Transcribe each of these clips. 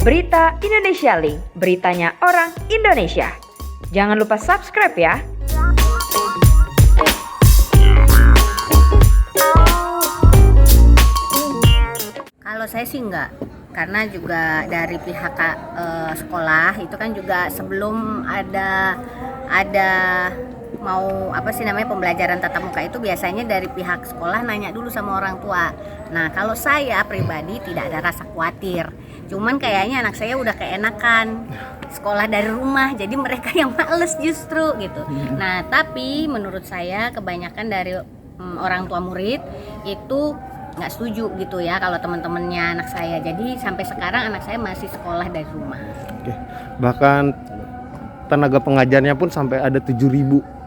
Berita Indonesia Link, beritanya orang Indonesia. Jangan lupa subscribe ya. Kalau saya sih enggak, karena juga dari pihak sekolah itu kan juga sebelum ada mau pembelajaran tatap muka itu biasanya dari pihak sekolah nanya dulu sama orang tua. Nah kalau saya pribadi tidak ada rasa khawatir, cuman kayaknya anak saya udah keenakan sekolah dari rumah, jadi mereka yang males justru gitu. Nah tapi menurut saya kebanyakan dari orang tua murid itu nggak setuju gitu ya kalau teman-temannya anak saya. Jadi sampai sekarang anak saya masih sekolah dari rumah. Oke. Bahkan tenaga pengajarnya pun sampai ada 7.000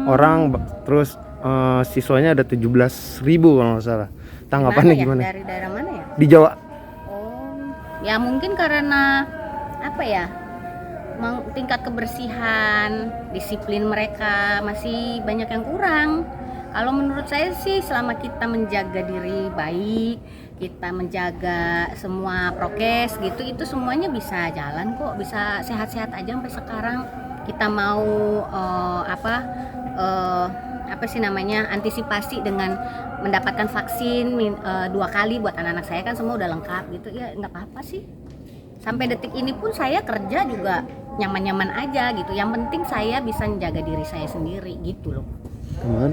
orang, terus siswanya ada 17.000 kalau nggak salah. Tanggapannya gimana? Dari daerah mana ya? Di Jawa. Oh, ya mungkin karena tingkat kebersihan, disiplin mereka masih banyak yang kurang. Kalau menurut saya sih selama kita menjaga diri baik, kita menjaga semua prokes gitu, itu semuanya bisa jalan kok, bisa sehat-sehat aja sampai sekarang. Kita mau antisipasi dengan mendapatkan vaksin 2 kali buat anak-anak saya kan semua udah lengkap gitu ya, nggak apa-apa sih. Sampai detik ini pun saya kerja juga nyaman-nyaman aja gitu. Yang penting saya bisa menjaga diri saya sendiri gitu loh. Teman.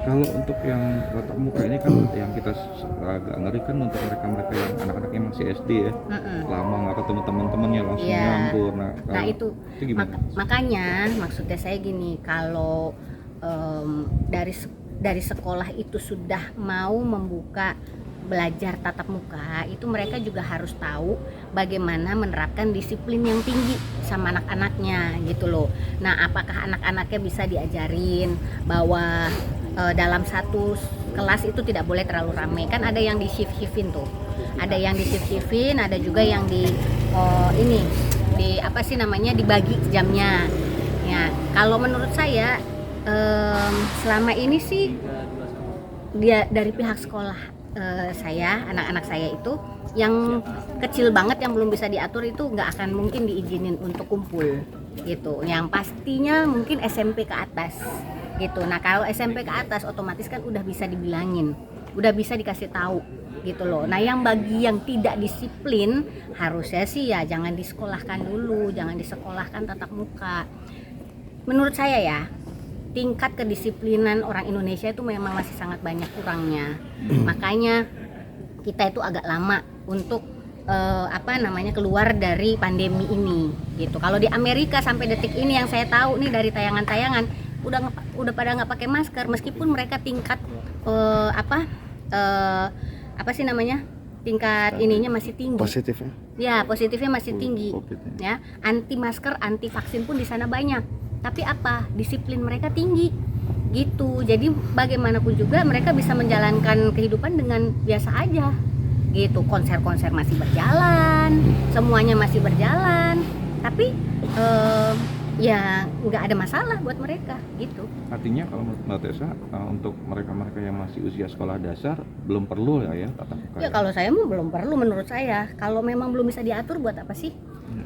Kalau untuk yang tatap muka ini kan yang kita agak ngeri kan untuk mereka yang anak-anaknya masih SD ya, lama nggak ketemu teman-temannya langsung nyampur. Nah itu gimana? Makanya maksudnya saya gini, kalau dari sekolah itu sudah mau membuka belajar tatap muka, itu mereka juga harus tahu bagaimana menerapkan disiplin yang tinggi sama anak-anaknya gitu loh. Nah apakah anak-anaknya bisa diajarin bahwa dalam satu kelas itu tidak boleh terlalu ramai, kan ada yang di shift-shiftin tuh, ada yang di shift-shiftin, ada juga yang dibagi jamnya ya. Kalau menurut saya selama ini sih dia dari pihak sekolah saya, anak-anak saya itu yang kecil banget yang belum bisa diatur itu nggak akan mungkin diizinin untuk kumpul gitu. Yang pastinya mungkin SMP ke atas gitu. Nah kalau SMP ke atas otomatis kan udah bisa dibilangin, udah bisa dikasih tahu gitu loh. Nah yang bagi yang tidak disiplin harusnya sih ya jangan disekolahkan dulu, jangan disekolahkan tatap muka. Menurut saya ya, tingkat kedisiplinan orang Indonesia itu memang masih sangat banyak kurangnya. Makanya kita itu agak lama untuk keluar dari pandemi ini gitu. Kalau di Amerika sampai detik ini yang saya tahu nih dari tayangan-tayangan udah pada nggak pakai masker meskipun mereka tingkat tingkat ininya masih tinggi. Positifnya? Ya, positifnya masih tinggi. Ya, anti masker, anti vaksin pun di sana banyak. Tapi disiplin mereka tinggi gitu. Jadi bagaimanapun juga mereka bisa menjalankan kehidupan dengan biasa aja gitu. Konser-konser masih berjalan, semuanya masih berjalan, tapi ya nggak ada masalah buat mereka gitu. Artinya kalau menurut Mbak Tessa untuk mereka yang masih usia sekolah dasar belum perlu ya tatap muka. Ya kalau saya mah belum perlu menurut saya. Kalau memang belum bisa diatur buat apa sih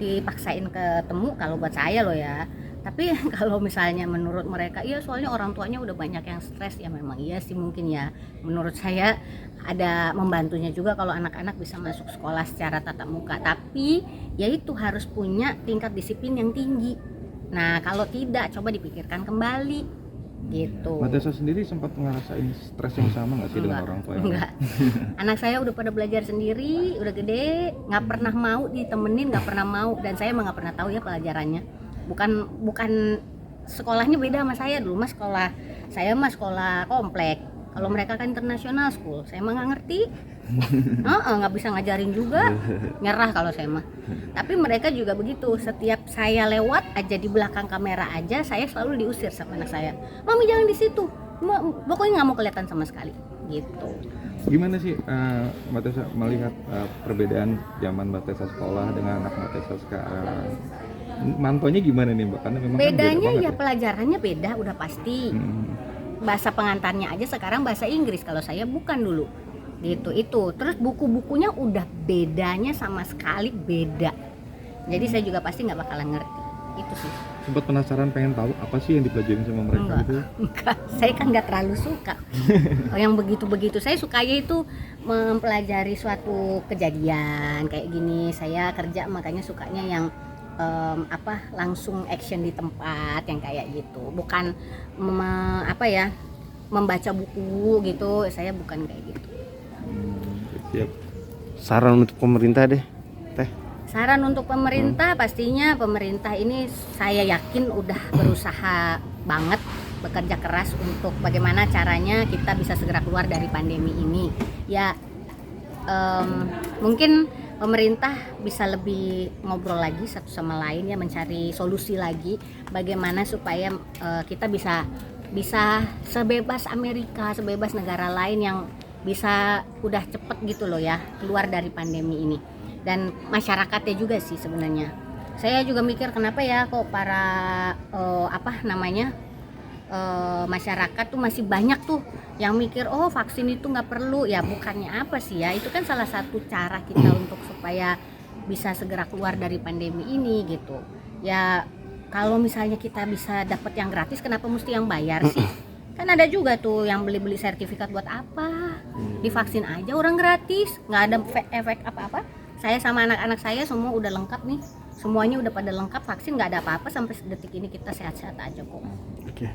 dipaksain ketemu, kalau buat saya loh ya. Tapi kalau misalnya menurut mereka, iya soalnya orang tuanya udah banyak yang stres, ya memang iya sih mungkin ya. Menurut saya ada membantunya juga kalau anak-anak bisa masuk sekolah secara tatap muka. Tapi ya itu harus punya tingkat disiplin yang tinggi. Nah kalau tidak, coba dipikirkan kembali gitu. Mbak Tessa sendiri sempat ngerasain stres yang sama nggak sih dengan orang tua? Enggak. Anak saya udah pada belajar sendiri, udah gede, nggak pernah mau ditemenin, nggak pernah mau, dan saya emang nggak pernah tahu ya pelajarannya. Bukan sekolahnya beda sama saya dulu, mas sekolah saya sekolah komplek. Kalau mereka kan international school, saya emang nggak ngerti. Nggak bisa ngajarin juga, nyerah kalau saya mah. Tapi mereka juga begitu, setiap saya lewat aja di belakang kamera aja, saya selalu diusir sama anak saya. Mami jangan di situ, pokoknya nggak mau kelihatan sama sekali gitu. Gimana sih Mbak Tessa melihat perbedaan zaman Mbak Tessa sekolah dengan anak Mbak Tessa sekarang? Mantonya gimana nih Mbak? Karena memang bedanya kan ya pelajarannya beda udah pasti. Bahasa pengantarnya aja sekarang bahasa Inggris, kalau saya bukan dulu. gitu. Itu terus buku-bukunya udah bedanya sama sekali beda, jadi saya juga pasti nggak bakalan ngerti itu sih. Sempat penasaran pengen tahu apa sih yang dipelajarin sama mereka gitu? Enggak, saya kan nggak terlalu suka yang begitu-begitu. Saya sukanya itu mempelajari suatu kejadian kayak gini. Saya kerja makanya sukanya yang langsung action di tempat yang kayak gitu, bukan membaca buku gitu. Saya bukan kayak gitu. Siap. Saran untuk pemerintah deh, Teh. Saran untuk pemerintah, pastinya pemerintah ini saya yakin udah berusaha banget, bekerja keras untuk bagaimana caranya kita bisa segera keluar dari pandemi ini. Ya mungkin pemerintah bisa lebih ngobrol lagi satu sama lain, ya, mencari solusi lagi bagaimana supaya kita bisa sebebas Amerika, sebebas negara lain yang bisa udah cepet gitu loh ya keluar dari pandemi ini. Dan masyarakatnya juga sih sebenarnya. Saya juga mikir kenapa ya kok para masyarakat tuh masih banyak tuh yang mikir vaksin itu nggak perlu. Ya bukannya apa sih ya, itu kan salah satu cara kita untuk supaya bisa segera keluar dari pandemi ini gitu. Ya kalau misalnya kita bisa dapat yang gratis, kenapa mesti yang bayar sih? Kan ada juga tuh yang beli sertifikat buat apa? Divaksin aja orang gratis, nggak ada efek apa-apa. Saya sama anak-anak saya semua udah lengkap nih, semuanya udah pada lengkap, vaksin nggak ada apa-apa, sampai detik ini kita sehat-sehat aja kok. Oke.